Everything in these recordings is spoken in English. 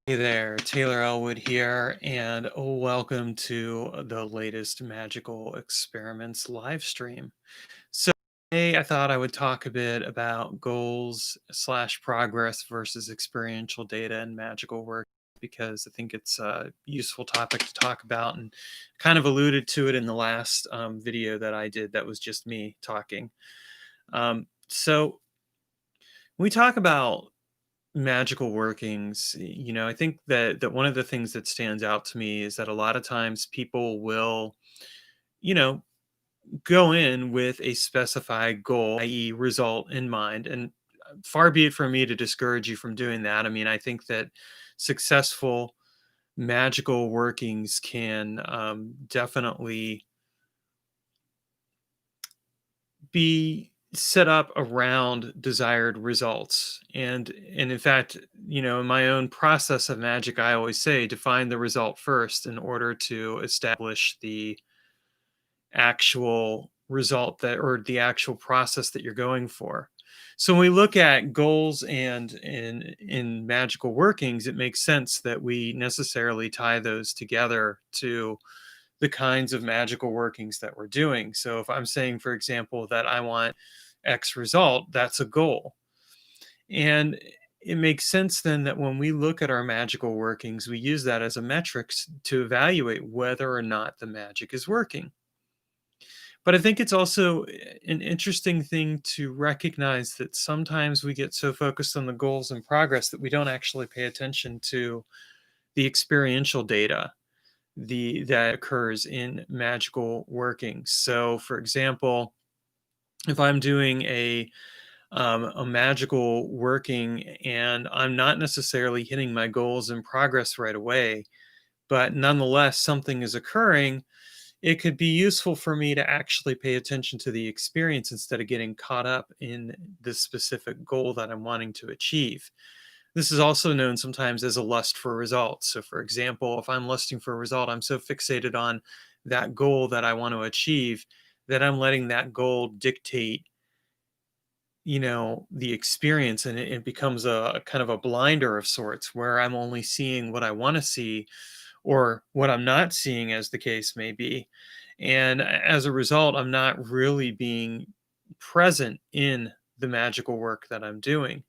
Hey there, Taylor Ellwood here, and welcome to the latest Magical Experiments live stream. So today I thought I would talk a bit about goals slash progress versus experiential data and magical work because I think it's a useful topic to talk about and kind of alluded to it in the last video that I did that was just me talking. So when we talk about magical workings, I think that one of the things that stands out to me is that a lot of times people will, you know, go in with a specified goal, i.e., result in mind. And far be it from me to discourage you from doing that. I mean, I think that successful magical workings can definitely be set up around desired results. And in fact, in my own process of magic, I always say define the result first in order to establish the actual result that or the actual process that you're going for. So when we look at goals and in magical workings, it makes sense that we necessarily tie those together to the kinds of magical workings that we're doing. So if I'm saying, for example, that I want X result, that's a goal. And it makes sense then that when we look at our magical workings, we use that as a metric to evaluate whether or not the magic is working. But I think it's also an interesting thing to recognize that sometimes we get so focused on the goals and progress that we don't actually pay attention to the experiential data that occurs in magical workings. So, for example, if I'm doing a magical working and I'm not necessarily hitting my goals and progress right away, but nonetheless something is occurring, it could be useful for me to actually pay attention to the experience instead of getting caught up in the specific goal that I'm wanting to achieve. This is also known sometimes as a lust for results. So, for example, if I'm lusting for a result, I'm so fixated on that goal that I want to achieve that I'm letting that goal dictate, the experience, and it becomes a kind of a blinder of sorts where I'm only seeing what I want to see or what I'm not seeing, as the case may be. And as a result, I'm not really being present in the magical work that I'm doing.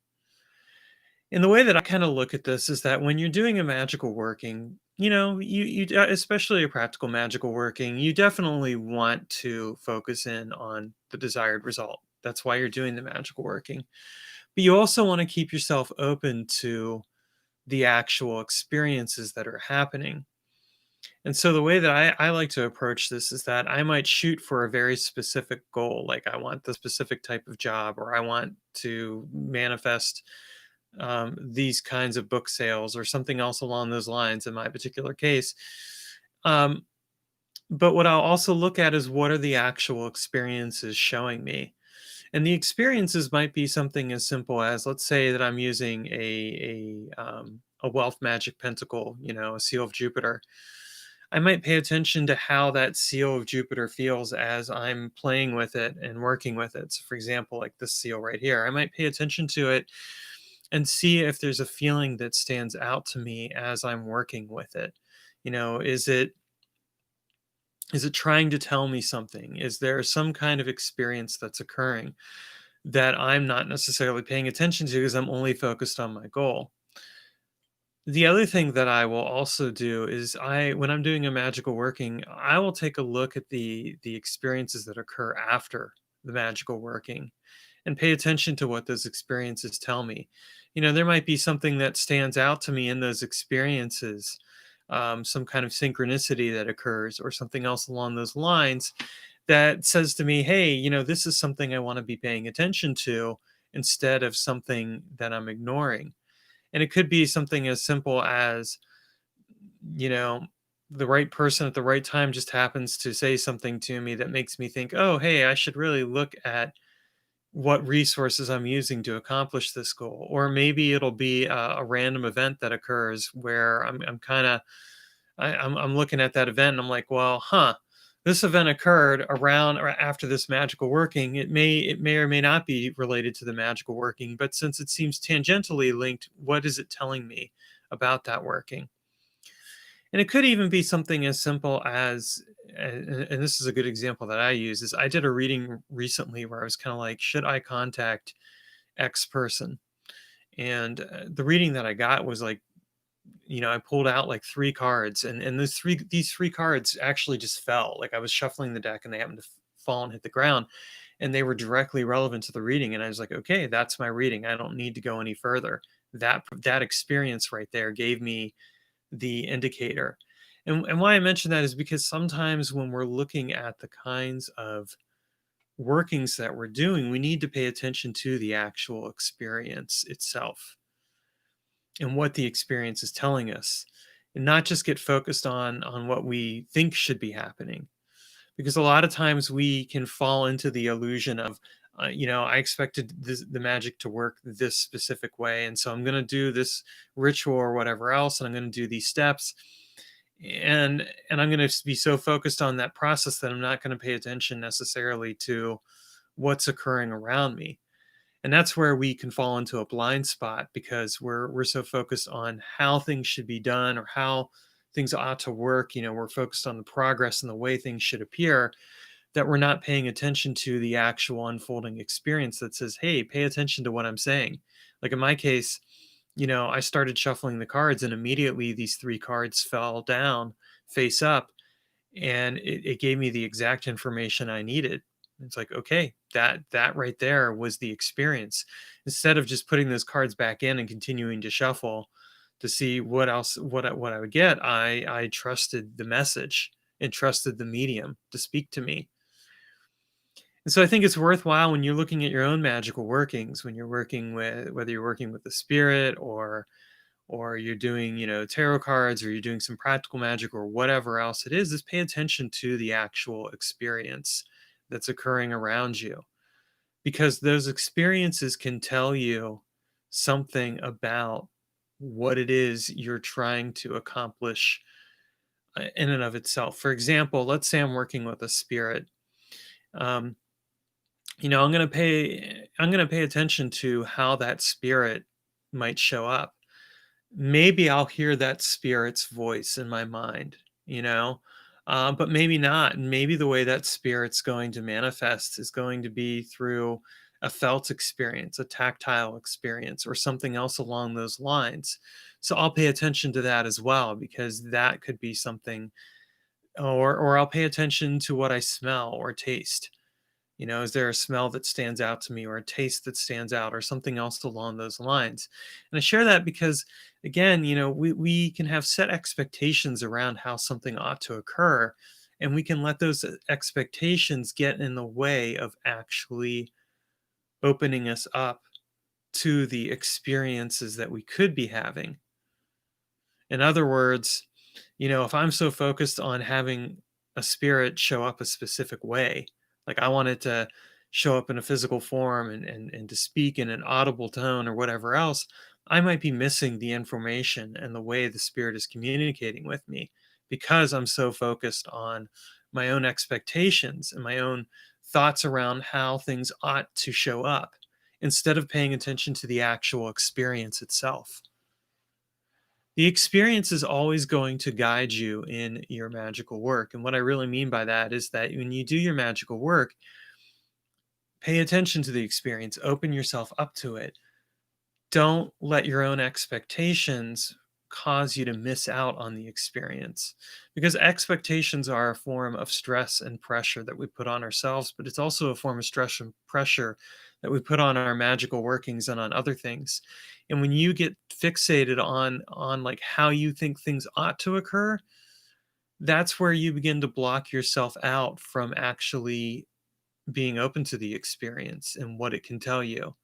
And the way that I kind of look at this is that when you're doing a magical working, especially a practical magical working, you definitely want to focus in on the desired result. That's why you're doing the magical working. But you also want to keep yourself open to the actual experiences that are happening. And so the way that I like to approach this is that I might shoot for a very specific goal, like I want the specific type of job, or I want to manifest these kinds of book sales, or something else along those lines in my particular case. Um, but what I'll also look at is what are the actual experiences showing me? And the experiences might be something as simple as, let's say that I'm using a wealth magic pentacle, a seal of Jupiter. I might pay attention to how that seal of Jupiter feels as I'm playing with it and working with it. So, for example, like this seal right here, I might pay attention to it and see if there's a feeling that stands out to me as I'm working with it. Is it trying to tell me something? Is there some kind of experience that's occurring that I'm not necessarily paying attention to because I'm only focused on my goal? The other thing that I will also do is when I'm doing a magical working, I will take a look at the experiences that occur after the magical working and pay attention to what those experiences tell me. There might be something that stands out to me in those experiences, some kind of synchronicity that occurs, or something else along those lines that says to me, hey, this is something I want to be paying attention to instead of something that I'm ignoring. And it could be something as simple as, you know, the right person at the right time just happens to say something to me that makes me think, oh, hey, I should really look at what resources I'm using to accomplish this goal. Or maybe it'll be a random event that occurs where I'm kind of I'm looking at that event and I'm like, well, this event occurred around or after this magical working. It may or may not be related to the magical working, but since it seems tangentially linked, what is it telling me about that working. And it could even be something as simple as, and this is a good example that I use, is I did a reading recently where I was kind of like, should I contact X person? And the reading that I got was like, I pulled out like three cards, and these three cards actually just fell. Like I was shuffling the deck, and they happened to fall and hit the ground, and they were directly relevant to the reading. And I was like, okay, that's my reading. I don't need to go any further. That experience right there gave me the indicator. And why I mention that is because sometimes when we're looking at the kinds of workings that we're doing, we need to pay attention to the actual experience itself and what the experience is telling us, and not just get focused on what we think should be happening, because a lot of times we can fall into the illusion of, I expected the magic to work this specific way, and so I'm going to do this ritual or whatever else, and I'm going to do these steps, and I'm going to be so focused on that process that I'm not going to pay attention necessarily to what's occurring around me. And that's where we can fall into a blind spot, because we're so focused on how things should be done or how things ought to work. We're focused on the progress and the way things should appear, that we're not paying attention to the actual unfolding experience that says, hey, pay attention to what I'm saying. Like in my case, I started shuffling the cards, and immediately these three cards fell down face up, and it gave me the exact information I needed. It's like, okay, that right there was the experience. Instead of just putting those cards back in and continuing to shuffle to see what else, what I would get, I trusted the message and trusted the medium to speak to me. And so I think it's worthwhile when you're looking at your own magical workings, when you're working with, whether you're working with the spirit, or you're doing, tarot cards, or you're doing some practical magic or whatever else it is pay attention to the actual experience that's occurring around you, because those experiences can tell you something about what it is you're trying to accomplish in and of itself. For example, let's say I'm working with a spirit. Um, I'm going to pay attention to how that spirit might show up. Maybe I'll hear that spirit's voice in my mind, you know, but maybe not. And maybe the way that spirit's going to manifest is going to be through a felt experience, a tactile experience, or something else along those lines. So I'll pay attention to that as well, because that could be something, or I'll pay attention to what I smell or taste. Is there a smell that stands out to me, or a taste that stands out, or something else along those lines? And I share that because, again, we can have set expectations around how something ought to occur, and we can let those expectations get in the way of actually opening us up to the experiences that we could be having. In other words, if I'm so focused on having a spirit show up a specific way, like I want it to show up in a physical form, and to speak in an audible tone or whatever else, I might be missing the information and the way the spirit is communicating with me, because I'm so focused on my own expectations and my own thoughts around how things ought to show up, instead of paying attention to the actual experience itself. The experience is always going to guide you in your magical work. And what I really mean by that is that when you do your magical work, pay attention to the experience, open yourself up to it. Don't let your own expectations cause you to miss out on the experience, because expectations are a form of stress and pressure that we put on ourselves, but it's also a form of stress and pressure that we put on our magical workings and on other things. And when you get fixated on like how you think things ought to occur, that's where you begin to block yourself out from actually being open to the experience and what it can tell you.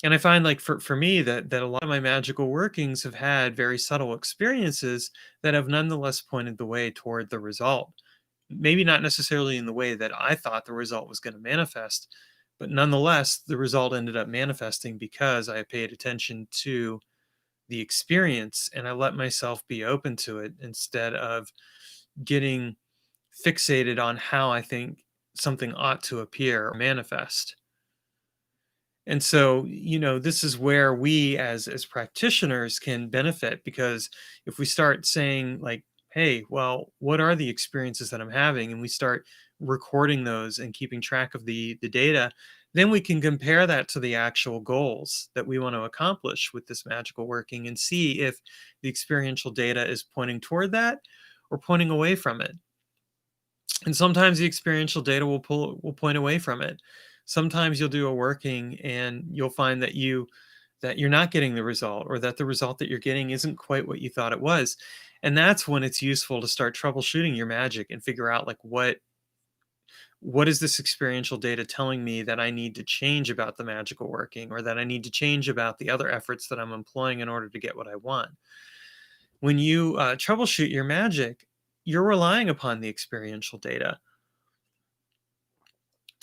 And I find, like, for me, that a lot of my magical workings have had very subtle experiences that have nonetheless pointed the way toward the result. Maybe not necessarily in the way that I thought the result was going to manifest, but nonetheless, the result ended up manifesting because I paid attention to the experience and I let myself be open to it, instead of getting fixated on how I think something ought to appear or manifest. And so, this is where we as practitioners can benefit, because if we start saying like, hey, well, what are the experiences that I'm having, and we start recording those and keeping track of the data, then we can compare that to the actual goals that we want to accomplish with this magical working, and see if the experiential data is pointing toward that or pointing away from it. And sometimes the experiential data will point away from it. Sometimes you'll do a working and you'll find that you're not getting the result, or that the result that you're getting isn't quite what you thought it was. And that's when it's useful to start troubleshooting your magic and figure out like what is this experiential data telling me that I need to change about the magical working, or that I need to change about the other efforts that I'm employing in order to get what I want. When you troubleshoot your magic, you're relying upon the experiential data.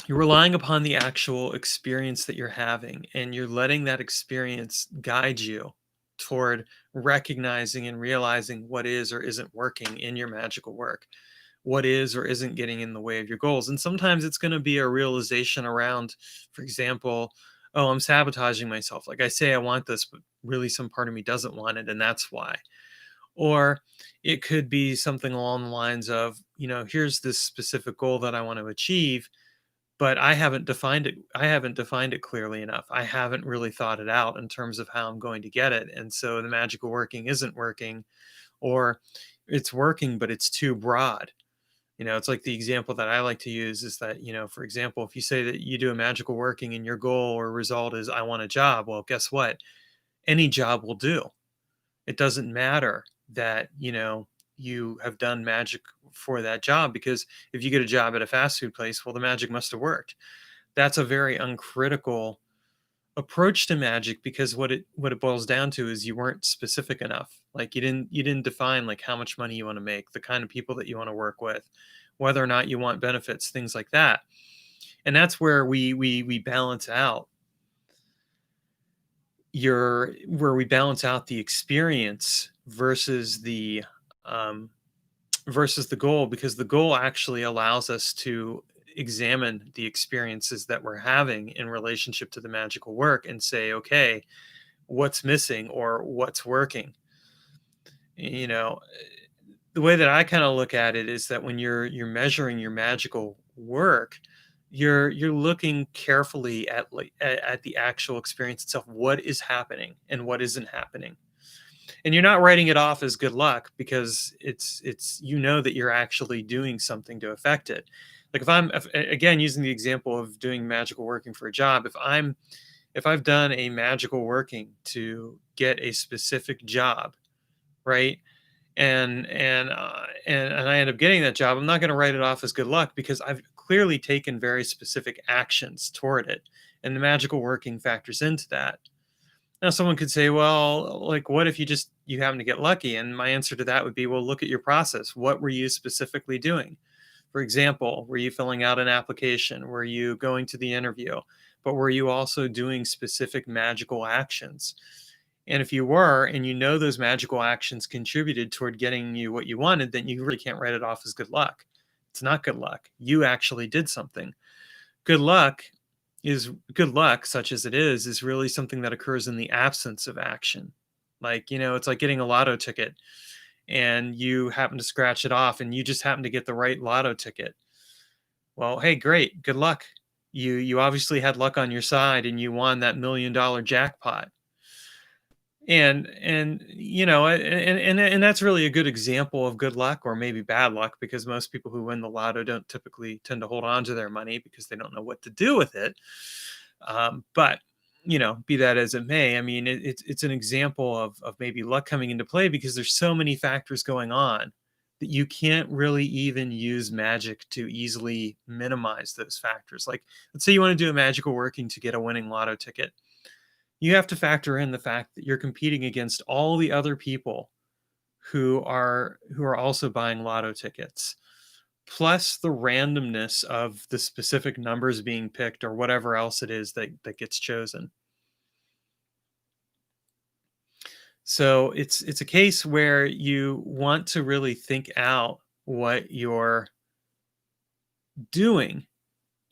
You're relying upon the actual experience that you're having, and you're letting that experience guide you toward recognizing and realizing what is or isn't working in your magical work, what is or isn't getting in the way of your goals. And sometimes it's going to be a realization around, for example, oh, I'm sabotaging myself. Like I say I want this, but really some part of me doesn't want it, and that's why. Or it could be something along the lines of, here's this specific goal that I want to achieve, but I haven't defined it clearly enough. I haven't really thought it out in terms of how I'm going to get it, and so the magical working isn't working, or it's working but it's too broad. It's like the example that I like to use is that, for example, if you say that you do a magical working and your goal or result is I want a job, well, guess what? Any job will do. It doesn't matter that, you have done magic for that job, because if you get a job at a fast food place, well, the magic must have worked. That's a very uncritical approach to magic, because what it boils down to is you weren't specific enough. Like you didn't define like how much money you want to make, the kind of people that you want to work with, whether or not you want benefits, things like that. And that's where we balance out we balance out the experience um, versus the goal, because the goal actually allows us to examine the experiences that we're having in relationship to the magical work and say, okay, what's missing or what's working. You know, the way that I kind of look at it is that when you're measuring your magical work, you're looking carefully at the actual experience itself, what is happening and what isn't happening. And you're not writing it off as good luck, because it's that you're actually doing something to affect it. Like again, using the example of doing magical working for a job, if I've done a magical working to get a specific job, right, and I end up getting that job, I'm not going to write it off as good luck, because I've clearly taken very specific actions toward it, and the magical working factors into that. Now, someone could say, well, like, what if you happen to get lucky? And my answer to that would be, well, look at your process. What were you specifically doing? For example, were you filling out an application? Were you going to the interview? But were you also doing specific magical actions? And if you were, and those magical actions contributed toward getting you what you wanted, then you really can't write it off as good luck. It's not good luck. You actually did something. Good luck good luck, such as it is really something that occurs in the absence of action. Like, it's like getting a lotto ticket and you happen to scratch it off and you just happen to get the right lotto ticket. Well, hey, great. Good luck. You obviously had luck on your side and you won that $1 million jackpot. And that's really a good example of good luck, or maybe bad luck, because most people who win the lotto don't typically tend to hold on to their money because they don't know what to do with it. But be that as it may, I mean, it's an example of maybe luck coming into play, because there's so many factors going on that you can't really even use magic to easily minimize those factors. Like, let's say you want to do a magical working to get a winning lotto ticket. You have to factor in the fact that you're competing against all the other people who are also buying lotto tickets, plus the randomness of the specific numbers being picked, or whatever else it is that gets chosen. So it's a case where you want to really think out what you're doing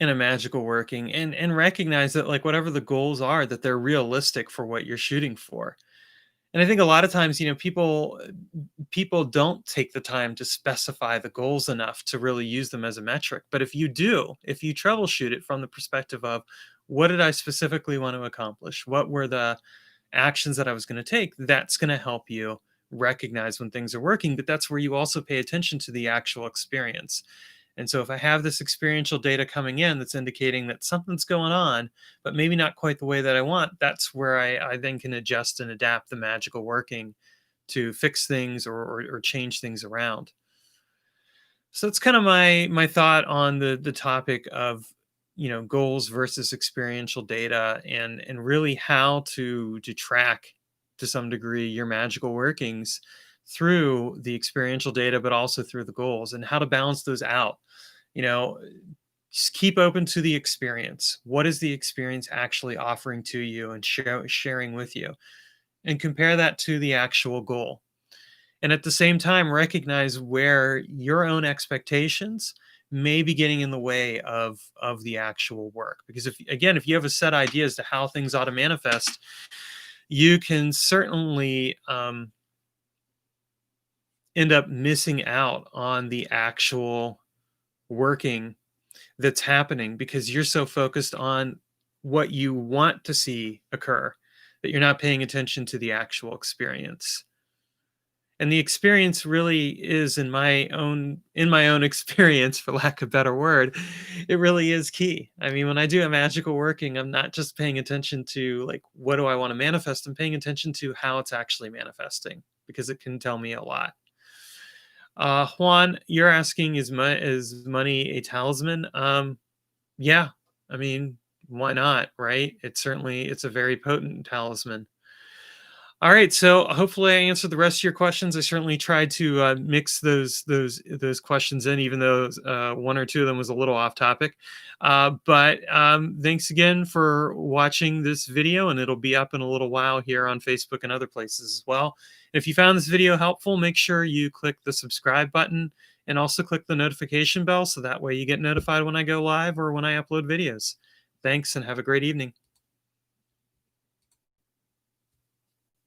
in a magical working, and recognize that, like, whatever the goals are, that they're realistic for what you're shooting for. And I think a lot of times, people don't take the time to specify the goals enough to really use them as a metric. But if you do, if you troubleshoot it from the perspective of, what did I specifically want to accomplish? What were the actions that I was going to take? That's going to help you recognize when things are working. But that's where you also pay attention to the actual experience. And so if I have this experiential data coming in that's indicating that something's going on, but maybe not quite the way that I want, that's where I then can adjust and adapt the magical working to fix things, or change things around. So that's kind of my thought on the topic of, goals versus experiential data, and really how to track, to some degree, your magical workings through the experiential data, but also through the goals, and how to balance those out. You know, just keep open to the experience. What is the experience actually offering to you and sharing with you? And compare that to the actual goal. And at the same time, recognize where your own expectations may be getting in the way of the actual work. Because, if you have a set idea as to how things ought to manifest, you can certainly end up missing out on the actual working that's happening, because you're so focused on what you want to see occur that you're not paying attention to the actual experience. And the experience really is, in my own experience, for lack of a better word, it really is key. I mean, when I do a magical working, I'm not just paying attention to, like, what do I want to manifest. I'm paying attention to how it's actually manifesting, because it can tell me a lot. Juan, you're asking, is money a talisman? Yeah, I mean, why not, right? It's a very potent talisman. All right, so hopefully I answered the rest of your questions. I certainly tried to mix those questions in, even though one or two of them was a little off topic. But thanks again for watching this video, and it'll be up in a little while here on Facebook and other places as well. If you found this video helpful, make sure you click the subscribe button, and also click the notification bell, so that way you get notified when I go live or when I upload videos. Thanks, and have a great evening.